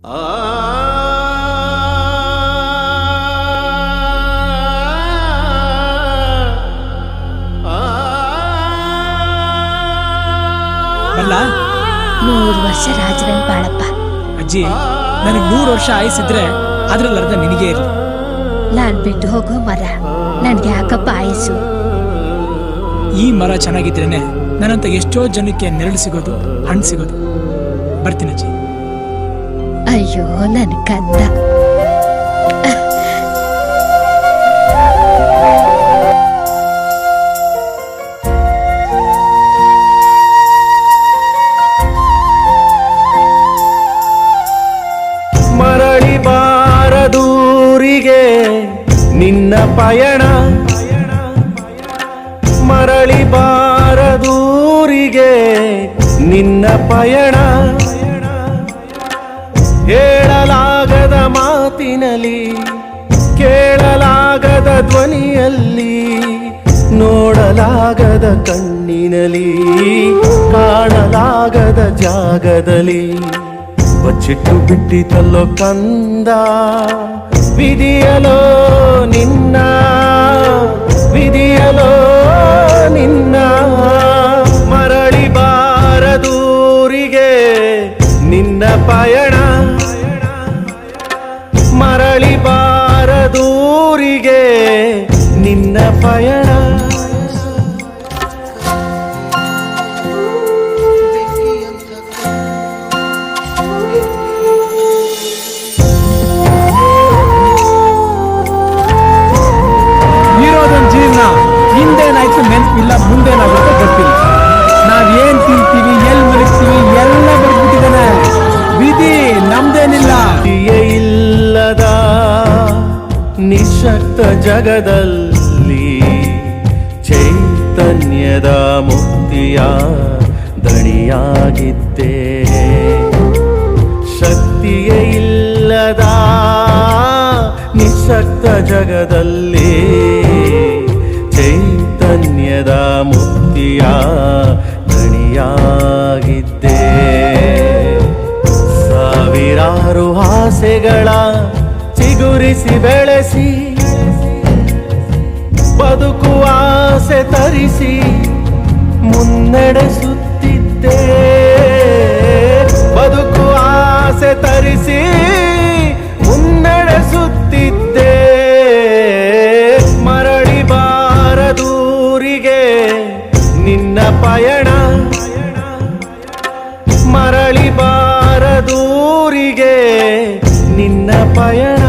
ಬಲ್ಲ 100 ವರ್ಷ ರಾಜರಂಗ್ ಬಾಳಪ್ಪ. ಅಜ್ಜಿ, ನನಗೆ 100 ವರ್ಷ ಆಯಸ್ಸಿದ್ರೆ ಅದ್ರಲ್ಲಿ ಅರ್ಧ ನಿನಗೆ ಇರಲಿ. ನಾನ್ ಬಿಟ್ಟು ಹೋಗೋ ಮರ ನನ್ಗೆ ಯಾಕಪ್ಪ ಆಯಸ್ಸು? ಈ ಮರ ಚೆನ್ನಾಗಿದ್ರೇನೆ ನನ್ನಂತ ಎಷ್ಟೋ ಜನಕ್ಕೆ ನೆರಳು ಸಿಗೋದು, ಹಣ್ಣು ಸಿಗೋದು. ಬರ್ತೀನಿ ಅಜ್ಜಿ. ಅಯ್ಯೋ ನನ್ ಕಂದ. ಮರಳಿ ಬಾರದೂರಿಗೆ ನಿನ್ನ ಪಯಣ, ಮರಳಿ ಬಾರದೂರಿಗೆ ನಿನ್ನ ಪಯಣ. ಹೇಳಲಾಗದ ಮಾತಿನಲ್ಲಿ, ಕೇಳಲಾಗದ ಧ್ವನಿಯಲ್ಲಿ, ನೋಡಲಾಗದ ಕಣ್ಣಿನಲ್ಲಿ, ಕಾಣಲಾಗದ ಜಾಗದಲ್ಲಿ ಬಚ್ಚಿಟ್ಟು ಬಿಟ್ಟಿತಲ್ಲೋ ಕಂದ. ವಿಧಿಯಲೋ ನಿನ್ನ, ವಿಧಿಯಲೋ ನಿನ್ನ. ಮರಳಿ ಬಾರದೂರಿಗೆ ನಿನ್ನ ಪಯಣ, ಮರಳಿ ಬಾರದೂರಿಗೆ ನಿನ್ನ ಪಯಣ. ಜೀವನ ಹಿಂದೇನಾಯ್ತು ನೆನಪಿಲ್ಲ, ಮುಂದೇನಾಗುತ್ತೆ ಗೊತ್ತಿಲ್ಲ. ನಾವೇನ್ ತಿಂತೀವಿ, ಎಲ್ಲಿ ಮಲಗ್ತೀವಿ ಎಲ್ಲ ಬರ್ಬಿಟ್ಟಿದ್ದಾನೆ. ವಿಧಿ ನಮ್ದೇನಿಲ್ಲ. ಇಲ್ಲದ ನಿಶಕ್ತ ಜಗದಲ್ಲಿ ಚೈತನ್ಯದ ಮುಕ್ತಿಯ ದಣಿಯಾಗಿದ್ದೆ. ಶಕ್ತಿಯೇ ಇಲ್ಲದ ನಿಶಕ್ತ ಜಗದಲ್ಲಿ ಚೈತನ್ಯದ ಮುಕ್ತಿಯ ದಣಿಯಾಗಿದ್ದೆ. ಸಾವಿರಾರು ಆಸೆಗಳ ಚಿಗುರಿಸಿ ಬೆಳೆಸಿ, ಬದುಕುವ ಆಸೆ ತರಿಸಿ ಮುನ್ನಡೆಸುತ್ತಿದ್ದೆ. ಬದುಕುವ ಆಸೆ ತರಿಸಿ ಮುನ್ನಡೆಸುತ್ತಿದ್ದೆ. ಮರಳಿ ಬಾರದೂರಿಗೆ ನಿನ್ನ ಪಯಣ, ಮರಳಿ ಬಾರದೂರಿಗೆ ನಿನ್ನ ಪಯಣ.